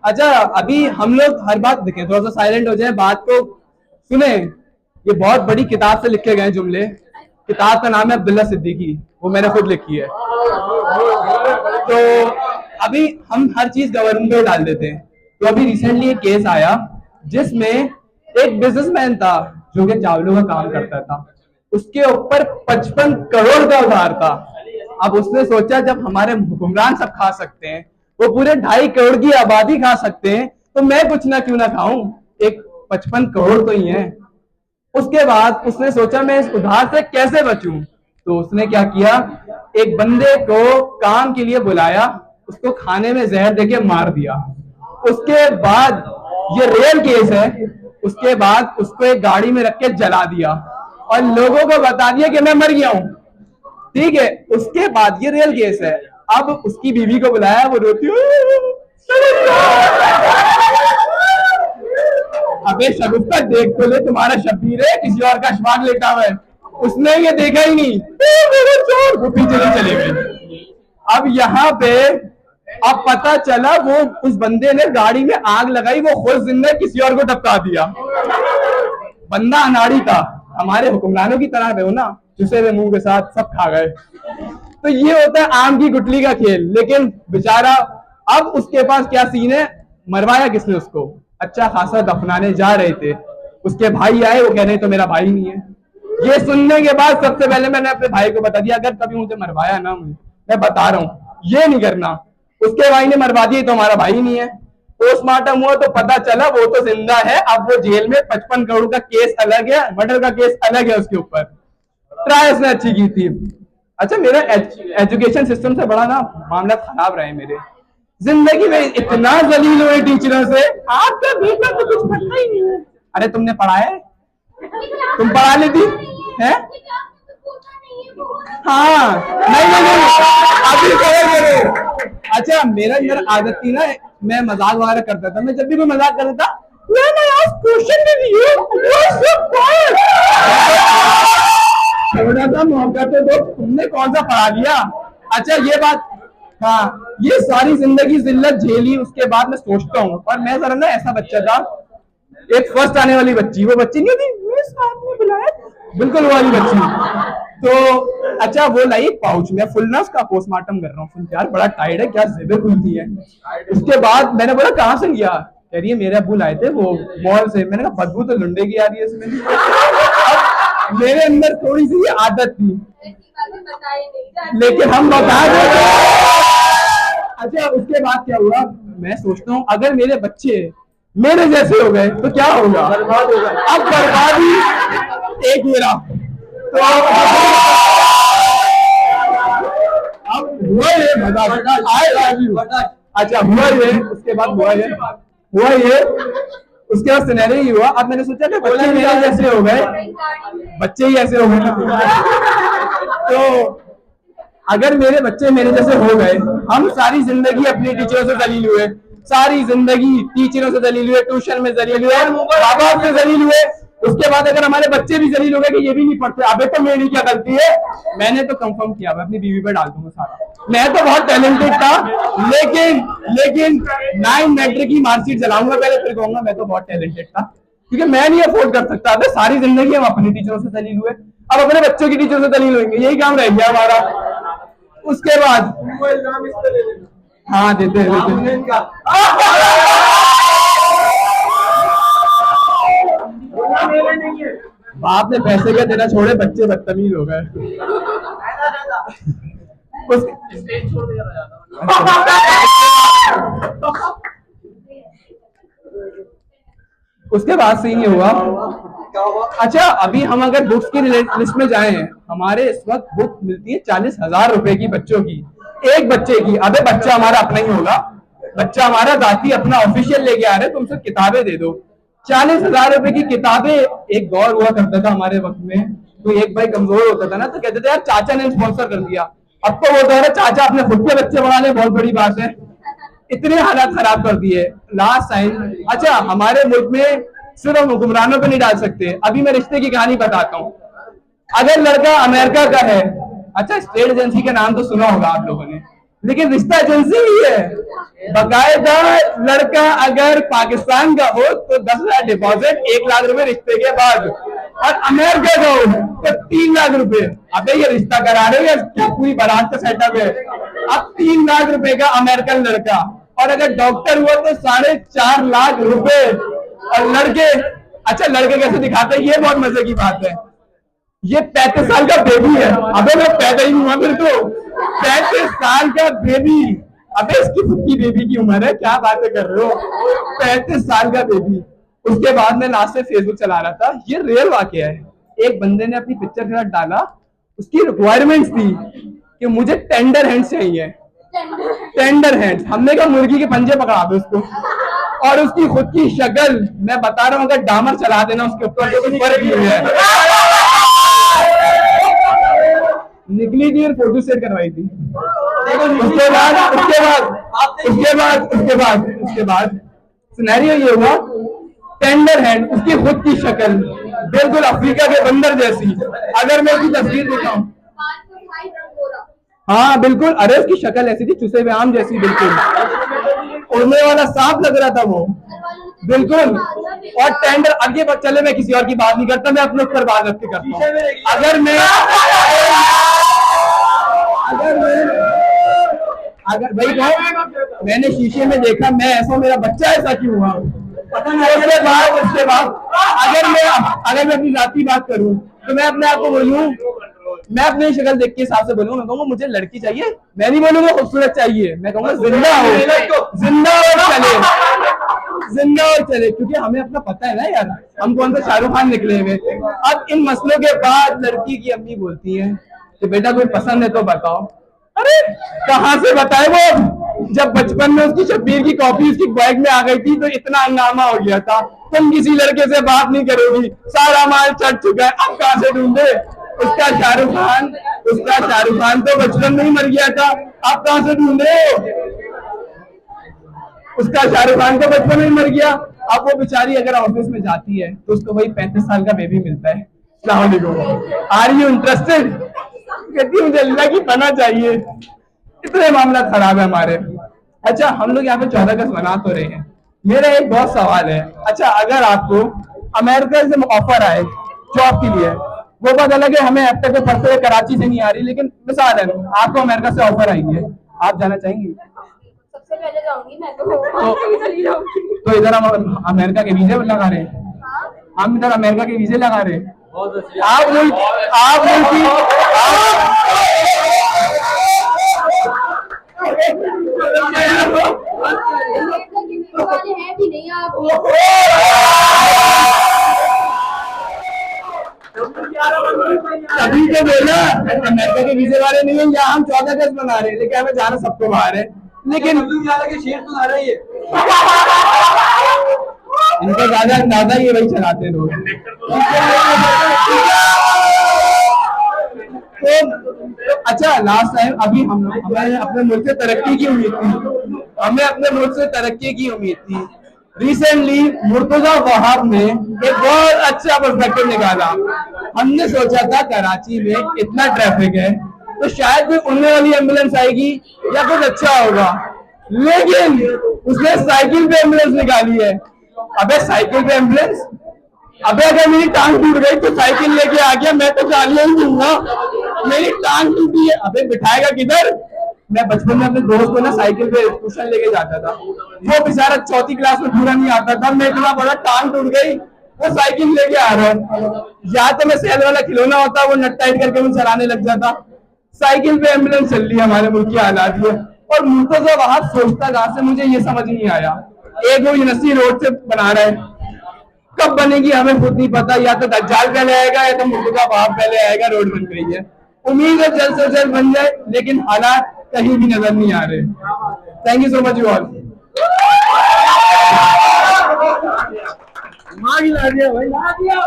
अच्छा, अभी हम लोग हर बात देखें, थोड़ा सा साइलेंट हो जाए, बात को सुने। ये बहुत बड़ी किताब से लिखे गए जुमले। किताब का नाम है अब्दुल्ला सिद्दीकी, वो मैंने खुद लिखी है। तो अभी हम हर चीज गवर्नमेंट पे डाल देते हैं। तो अभी रिसेंटली एक केस आया जिसमें एक बिजनेसमैन था जो कि चावलों का काम करता था, उसके ऊपर 55 करोड़ का उधार था। अब उसने सोचा जब हमारे हुक्मरान सब खा सकते हैं, वो पूरे 2.5 करोड़ की आबादी खा सकते हैं, तो मैं कुछ ना क्यों ना खाऊं, एक 55 करोड़ तो ही है। उसके बाद उसने सोचा मैं इस उधार से कैसे बचूं। तो उसने क्या किया, एक बंदे को काम के लिए बुलाया, उसको खाने में जहर देके मार दिया। उसके बाद, ये रियल केस है, उसके बाद उसको एक गाड़ी में रख के जला दिया और लोगों को बता दिया कि मैं मर गया हूं। ठीक है, उसके बाद ये रियल केस है। अब उसकी बीवी को बुलाया, वो रोती अबे शगुफ्ता देख तो ले, तुम्हारा शबीर है, किसी और का अशफाक लेटा हुआ है। उसने ये देखा ही नहीं, वो पीछे से चले गए। अब यहाँ पे अब पता चला वो उस बंदे ने गाड़ी में आग लगाई, वो खुद जिंदा किसी और को टपका दिया। बंदा अनाड़ी था, हमारे हुक्मरानों की तरह रहो ना, चुसे हुए मुंह के साथ सब खा गए। तो ये होता है आम की गुटली का खेल। लेकिन बेचारा, अब उसके पास क्या सीन है, मरवाया किसने उसको, अच्छा खासा दफनाने जा रहे थे, उसके भाई आए, वो कह रहे तो मेरा भाई नहीं है। ये सुनने के बाद सबसे पहले मैंने अपने भाई को बता दिया, अगर कभी मुझे मरवाया ना, मैं बता रहा हूँ ये नहीं करना। उसके भाई ने मरवा दिया तो हमारा भाई नहीं है। पोस्टमार्टम हुआ तो पता चला वो तो जिंदा है, अब वो जेल में, 55 करोड़ का केस अलग है, मर्डर का केस अलग है उसके ऊपर। ट्राई उसने अच्छी की थी। अच्छा, मेरा एजुकेशन सिस्टम से बड़ा ना मामला खराब रहे मेरे जिंदगी में, इतना जलील हुए टीचरों से, आपका बेटा तो कुछ पता ही नहीं है। अरे तुमने पढ़ा है, तुम पढ़ा लेती है। हाँ, नहीं नहीं नहीं, अभी करो। अच्छा, मेरा अंदर आदत थी ना, मैं मजाक वगैरह करता था, मैं जब भी कोई मजाक करता था, क्वेश्चन थोड़ा सा मौका तो दो, तुमने कौन सा पढ़ा लिया। अच्छा ये बात, हाँ, ये सारी जिंदगी जिल्लत झेली, उसके बाद मैं सोचता हूँ, और मैं जरा ना ऐसा बच्चा था, एक फर्स्ट आने वाली बच्ची, वो बच्ची नहीं होती, मैं सामने बुलाया, बिल्कुल वो वाली बच्ची। तो अच्छा, वो लाई एक पाउच में फुल ना, उसका पोस्टमार्टम कर रहा हूँ, यार बड़ा टाइट है, क्या जेबें खुलती है। उसके बाद मैंने बोला कहाँ से लिया, कह रही है मेरे अब्बू लाए थे वो मॉल से। मैंने कहा बदबू तो लुंडे की आ रही है इसमें। मेरे अंदर थोड़ी सी आदत थी, लेकिन हम बता देते। अच्छा, उसके बाद क्या हुआ, मैं सोचता हूँ अगर मेरे बच्चे मेरे जैसे हो गए तो क्या होगा, बर्बाद होगा। अब बर्बादी एक मेरा, तो अब हुआ ये मजाक, अच्छा हुआ ये, उसके बाद हुआ ये, उसके बाद सिनेरियो ही हुआ। अब मैंने सोचा कि बच्चे मेरे जैसे हो गए, बच्चे ही ऐसे हो गए ना, तो अगर मेरे बच्चे मेरे जैसे हो गए, हम सारी जिंदगी अपनी टीचरों से दलील हुए, सारी जिंदगी टीचरों से दलील हुए, ट्यूशन में दलील हुए, माँ बाप से दलील हुए, उसके बाद अगर हमारे बच्चे भी जलील हो गए कि ये भी नहीं पढ़ते, अबे तो मेरी क्या गलती है। मैंने तो कंफर्म किया, मैं अपनी बीवी पे डाल दूंगा सारा। मैं तो बहुत टैलेंटेड था, लेकिन 9 मैट्रिक की मार्कशीट जलाऊंगा पहले, फिर कहूंगा मैं तो बहुत टैलेंटेड था, क्योंकि मैं नहीं अफोर्ड कर सकता। अबे सारी जिंदगी हम अपनी टीचरों से दलील हुए, अब अपने बच्चों की टीचरों से दलील होंगे, यही काम रह गया हमारा। उसके बाद हाँ, देते बाप ने पैसे क्या देना छोड़े, बच्चे बदतमीज हो गए। उसके बाद सीन ये हुआ। अच्छा, अभी हम अगर बुक्स की लिस्ट में जाएं, हमारे इस वक्त बुक मिलती है 40,000 रुपए की बच्चों की, एक बच्चे की। अबे बच्चा हमारा अपना ही होगा, बच्चा हमारा जाती अपना ऑफिशियल लेके आ रहे, तुम सिर्फ किताबें दे दो। 40,000 रुपए की किताबें। एक दौर हुआ करता था हमारे वक्त में, तो एक भाई कमजोर होता था ना, तो कहते थे यार चाचा ने स्पॉन्सर कर दिया। अब तो वो दौर है चाचा अपने खुद के बच्चे बढ़ा ले, बहुत बड़ी बात है। इतने हालात खराब कर दिए। लास्ट टाइम, अच्छा हमारे मुल्क में सिर्फ हम हुक्मरानों पे नहीं डाल सकते। अभी मैं रिश्ते की कहानी बताता हूँ। अगर लड़का अमेरिका का है, अच्छा स्टेट एजेंसी का नाम तो सुना होगा आप लोगों ने, लेकिन रिश्ता एजेंसी भी है बकायदा। लड़का अगर पाकिस्तान का हो तो 10,000 डिपॉजिट, 1 लाख रुपए रिश्ते के बाद, और अमेरिका का हो तो 3 लाख रुपए। अबे ये रिश्ता करा रहे हो या क्या पूरी बारात का सेटअप है? अब 3 लाख रुपए का अमेरिकन लड़का, और अगर डॉक्टर हुआ तो 4.5 लाख रुपए। और लड़के, अच्छा लड़के कैसे दिखाते हैं, ये बहुत मजे की बात है। ये 35 साल का बेबी है। अबे मैं पैदा ही नहीं हुआ फिर तो। 35 साल का बेबी। अबे इसकी खुद की बेबी की उम्र है, क्या बातें कर रहे हो? 35 साल का बेबी। उसके बाद मैं लास्ट से फेसबुक चला रहा था, ये रियल वाकया है। एक बंदे ने अपनी पिक्चर के साथ डाला, उसकी रिक्वायरमेंट्स थी कि मुझे टेंडर हैंड्स चाहिए। टेंडर हैंड्स, हमने कहा मुर्गी के पंजे पकड़ा दो उसको। और उसकी खुद की शक्ल, मैं बता रहा हूँ, अगर डामर चला देना उसके ऊपर तो कुछ फर्क नहीं है। निकली थी और फोटो शेयर करवाई थी। उसके बाद सिनेरियो ये हुआ, टेंडर हैंड, उसकी खुद की शक्ल बिल्कुल अफ्रीका के बंदर जैसी। अगर मैं उसकी तस्वीर दिखाऊं, हाँ बिल्कुल, अरे उसकी शक्ल ऐसी थी चुसे हुए आम जैसी, बिल्कुल उड़ने वाला सांप लग रहा था वो, बिल्कुल। और टेंडर, अब ये चले मैं किसी और की बात नहीं करता, मैं अपने ऊपर बात रख के करता हूँ। अगर भाई कहो मैंने शीशे में देखा, मैं ऐसा, मेरा बच्चा ऐसा क्यों हुआ? उसके बाद अगर मैं अपनी जाति बात करूं तो मैं अपने आप को बोलूं, मैं अपनी शक्ल देख के हिसाब से बोलूंगा, मैं कहूंगा मुझे लड़की चाहिए, मैं नहीं बोलूंगा खूबसूरत चाहिए, मैं कहूंगा जिंदा हो, जिंदा और चले, क्योंकि हमें अपना पता है ना यार, हम कौन सा शाहरुख खान निकले हुए। अब इन मसलों के बाद लड़की की अम्मी बोलती है कि बेटा कोई पसंद है तो बताओ। अरे कहाँ से बताए वो, जब बचपन में उसकी शब्बीर की कॉपी उसकी बैग में आ गई थी तो इतना हंगामा हो गया था, तुम किसी लड़के से बात नहीं करोगी, सारा माल चढ़ चुका है, अब कहाँ से ढूंढे? उसका शाहरुख खान तो बचपन में ही मर गया था, अब कहाँ से ढूंढे? उसका शाहरुख खान तो बचपन में ही मर गया। अब वो बेचारी अगर ऑफिस में जाती है तो उसको वही 35 साल का बेबी मिलता है। अस्सलाम वालेकुम, आर यू इंटरेस्टेड? कहती मुझे अल्लाह की पनाह चाहिए। इतने मामला खराब है हमारे। अच्छा हम लोग यहाँ पे 14 अगस्त मना तो रहे हैं, मेरा एक बहुत सवाल है, अच्छा अगर आपको अमेरिका से ऑफर आए जॉब के लिए, वो बात अलग है, हमें अब तक तो फंसे कराची से नहीं आ रही, लेकिन मिसाल है आपको अमेरिका से ऑफर आई है, आप जाना चाहेंगी? सबसे पहले जाऊंगी मैं तो चली जाऊंगी। तो इधर हम अमेरिका के वीजे लगा रहे हैं, हम इधर अमेरिका के वीजे लगा रहे हैं। आप वाले हैं भी नहीं आप। अभी तो बोला अमेरिका के वीजे वाले नहीं है, यहाँ हम 14 अगस्त मना रहे हैं, लेकिन हमें जाना सबको बाहर है, लेकिन शेर तो आ रही है। इनका ज्यादा अंदाजा ये वही चलाते लोग। तो अच्छा लास्ट टाइम अभी हमें अपने मुल्क से तरक्की की उम्मीद थी, रिसेंटली मुर्तजा वहाब ने एक बहुत अच्छा पर्सपेक्टिव निकाला। हमने सोचा था कराची में इतना ट्रैफिक है तो शायद कोई उड़ने वाली एम्बुलेंस आएगी या कुछ अच्छा होगा, लेकिन उसने साइकिल पे एम्बुलेंस निकाली है। अबे साइकिल पे एम्बुलेंस, अबे अगर मेरी टांग टूट गई तो साइकिल लेके आ गया, मैं तो गालियां ही दूंगा, मेरी टांग टूटी है, अबे बिठाएगा किधर? मैं बचपन में अपने दोस्त को ना साइकिल पे ट्यूशन लेके जाता था, वो बेचारा 4th क्लास में पूरा नहीं आता था, मैं इतना बड़ा टांग टूट गई, वो साइकिल लेके आ रहा है। या तो मैं सेल वाला खिलौना होता, वो नट टाइट करके मैं चलाने लग जाता, साइकिल पे एम्बुलेंस चल रही है, हमारे मुल्क की हालात ये। और मुर्तजा वहाब सोचता कहाँ से, मुझे ये समझ नहीं आया। एक वो यूनिवर्सिटी रोड से बना रहा है, कब बनेगी हमें खुद नहीं पता, या तो दज्जाल पहले आएगा या तो मुर्तजा वहाब पहले आएगा, रोड बन गई है, उम्मीद है जल्द से जल्द बन जाए, लेकिन हालात कहीं भी नजर नहीं आ रहे। Thank you so much you all. ला दिया भाई, ला दिया।